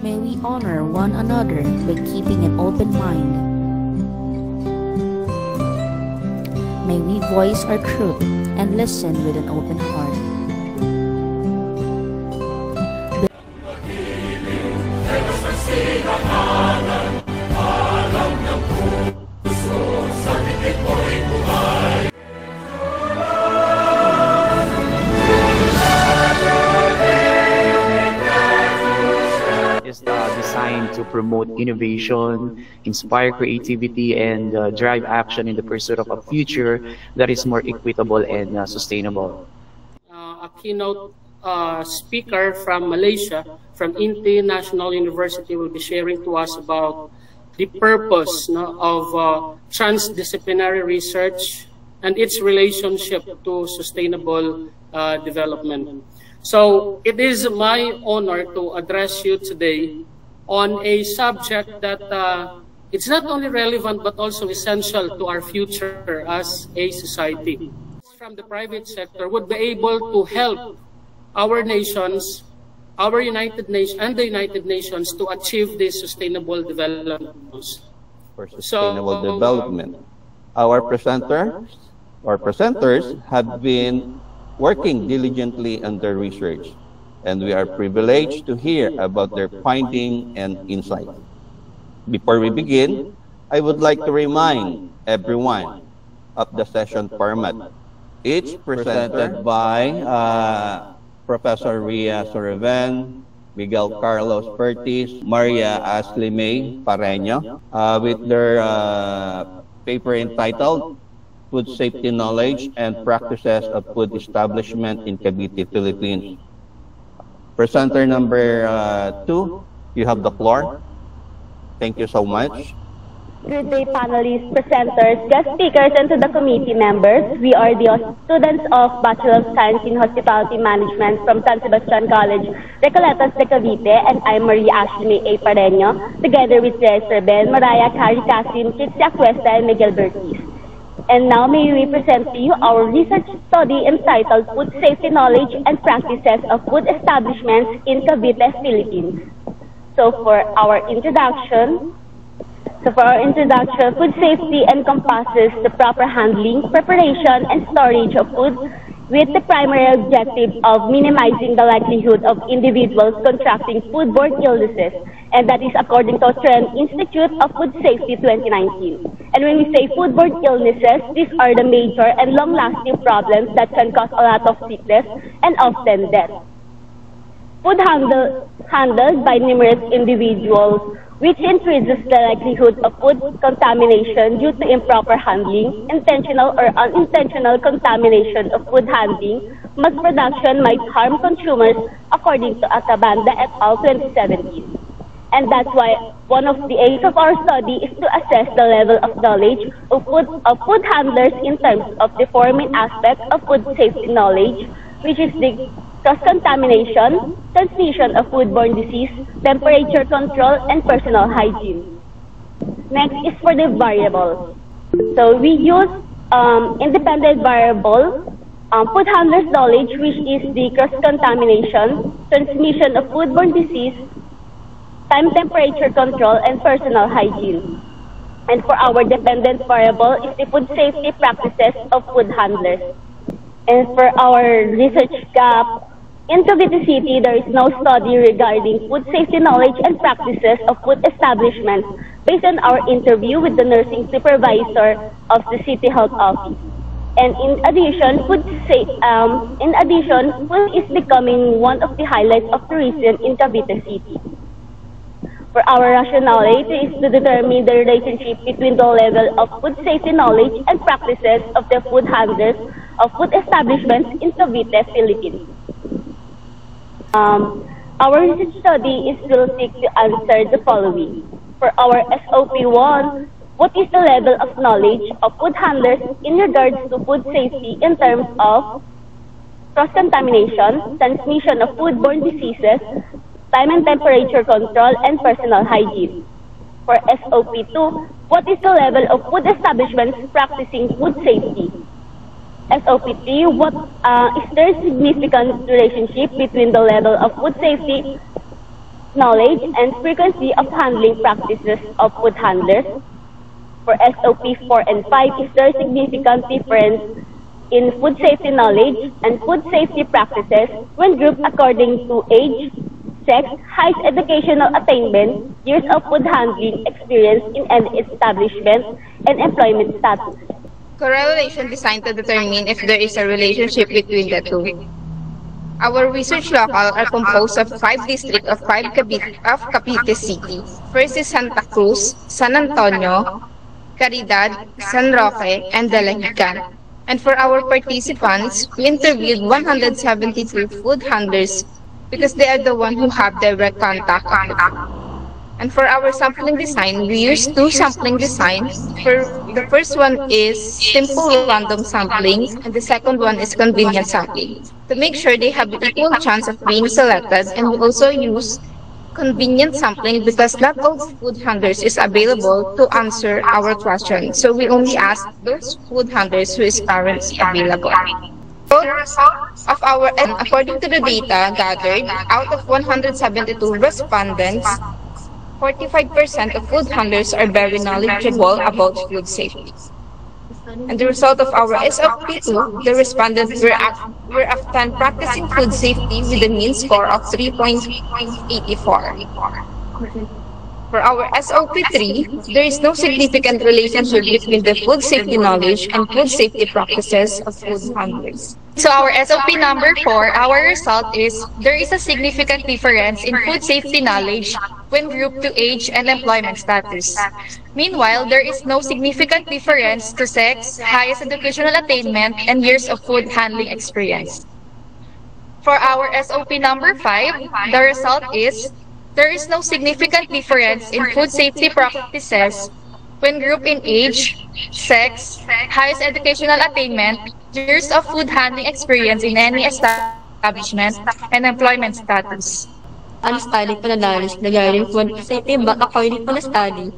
May we honor one another by keeping an open mind. May we voice our truth and listen with an open heart. Is designed to promote innovation, inspire creativity, and drive action in the pursuit of a future that is more equitable and sustainable. A keynote speaker from Malaysia, from Inti National University, will be sharing to us about the purpose of transdisciplinary research and its relationship to sustainable development. So it is my honor to address you today on a subject that it's not only relevant but also essential to our future as a society. From the private sector would be able to help our nations, our United Nations and the United Nations to achieve these sustainable development goals. For sustainable development. Our presenters have been working diligently on their research, and we are privileged to hear about their finding and insight. Before we begin, I would like to remind everyone of the session format. Each presented by Professor Ria Soriven, Miguel Carlos Pertis, Maria Ashley May Pareño, with their paper entitled Food Safety Knowledge and Practices of Food Establishment in Cavite, Philippines. Presenter number 2, you have the floor. Thank you so much. Good day, panelists, presenters, guest speakers, and to the committee members. We are the students of Bachelor of Science in Hospitality Management from San Sebastian College, Recoletas de Cavite, and I'm Maria Ashley A. Pareño, together with Ria Soriven, Mariah Carrie Casim, Kitsia Cuesta, and Miguel Bertis. And now may we present to you our research study entitled Food Safety Knowledge and Practices of Food Establishments in Cavite, Philippines. So for our introduction, food safety encompasses the proper handling, preparation, and storage of food with the primary objective of minimizing the likelihood of individuals contracting foodborne illnesses, and that is according to Trend Institute of Food Safety 2019. And when we say foodborne illnesses, these are the major and long-lasting problems that can cause a lot of sickness and often death. Food handled by numerous individuals, which increases the likelihood of food contamination due to improper handling, intentional or unintentional contamination of food handling, mass production might harm consumers, according to Acabanda et al. 2017. And that's why one of the aims of our study is to assess the level of knowledge of food handlers in terms of the four main aspects of food safety knowledge, which is the cross-contamination, transmission of foodborne disease, temperature control, and personal hygiene. Next is for the variables. So we use independent variable, food handlers knowledge, which is the cross-contamination, transmission of foodborne disease, time temperature control, and personal hygiene. And for our dependent variable is the food safety practices of food handlers. And for our research gap, in Cavite City, there is no study regarding food safety knowledge and practices of food establishments based on our interview with the nursing supervisor of the City Health Office. And in addition, food is becoming one of the highlights of tourism in Cavite City. For our rationality is to determine the relationship between the level of food safety knowledge and practices of the food handlers of food establishments in Cavite, Philippines. Our research study is will seek to answer the following. For our SOP1, what is the level of knowledge of food handlers in regards to food safety in terms of cross-contamination, transmission of foodborne diseases, time and temperature control, and personal hygiene? For SOP2, what is the level of food establishments practicing food safety? SOP3, is there a significant relationship between the level of food safety knowledge and frequency of handling practices of food handlers. For SOP 4 and 5, is there significant difference in food safety knowledge and food safety practices when grouped according to age, sex, highest educational attainment, years of food handling experience in any establishment, and employment status? Correlation designed to determine if there is a relationship between the two. Our research locale are composed of 5 districts of Cavite City. First is Santa Cruz, San Antonio, Caridad, San Roque, and Dalahican. And for our participants, we interviewed 172 food handlers because they are the ones who have direct contact. And for our sampling design, we used 2 sampling designs. The first one is simple random sampling, and the second one is convenient sampling. To make sure they have equal chance of being selected, and we also use convenient sampling because not all food handlers is available to answer our question. So we only ask those food handlers who is currently available. According to the data gathered, out of 172 respondents, 45% of food handlers are very knowledgeable about food safety. And the result of our SOP2, the respondents were often practicing food safety with a mean score of 3.84. For our SOP3, there is no significant relationship between the food safety knowledge and food safety practices of food handlers. So our SOP number 4, our result is there is a significant difference in food safety knowledge when grouped to age and employment status. Meanwhile, there is no significant difference to sex, highest educational attainment, and years of food handling experience. For our SOP number 5, the result is there is no significant difference in food safety practices when grouped in age, sex, highest educational attainment, years of food handling experience in any establishment, and employment status. Ang study po na knowledge regarding food safety, but according to the study,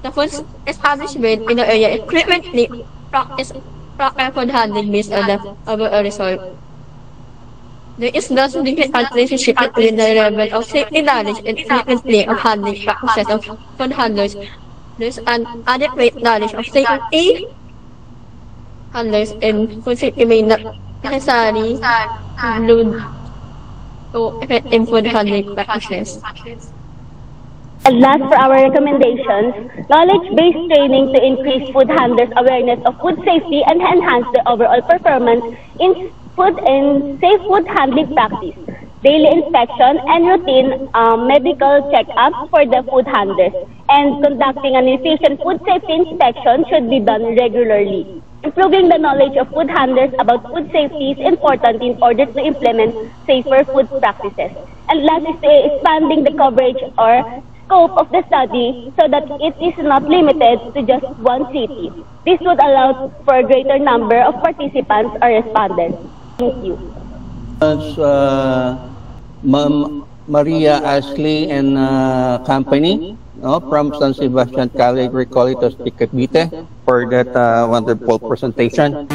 the food establishment in the area frequently practice proper food handling based on the overall result. There is no significant relationship between the level of safety knowledge and frequency of handling practices of food handlers. There is an adequate knowledge of safety handlers and food safety may not necessarily include effective food handling practices. And last, for our recommendations, knowledge-based training to increase food handlers' awareness of food safety and enhance their overall performance in food and safe food handling practice, daily inspection and routine medical checkups for the food handlers, and conducting an efficient food safety inspection should be done regularly. Improving the knowledge of food handlers about food safety is important in order to implement safer food practices. And last is expanding the coverage or scope of the study so that it is not limited to just one city. This would allow for a greater number of participants or respondents. Thank you. Ma'am Maria Ashley and company from San Sebastian College, Recolitos, Cavite for that wonderful presentation.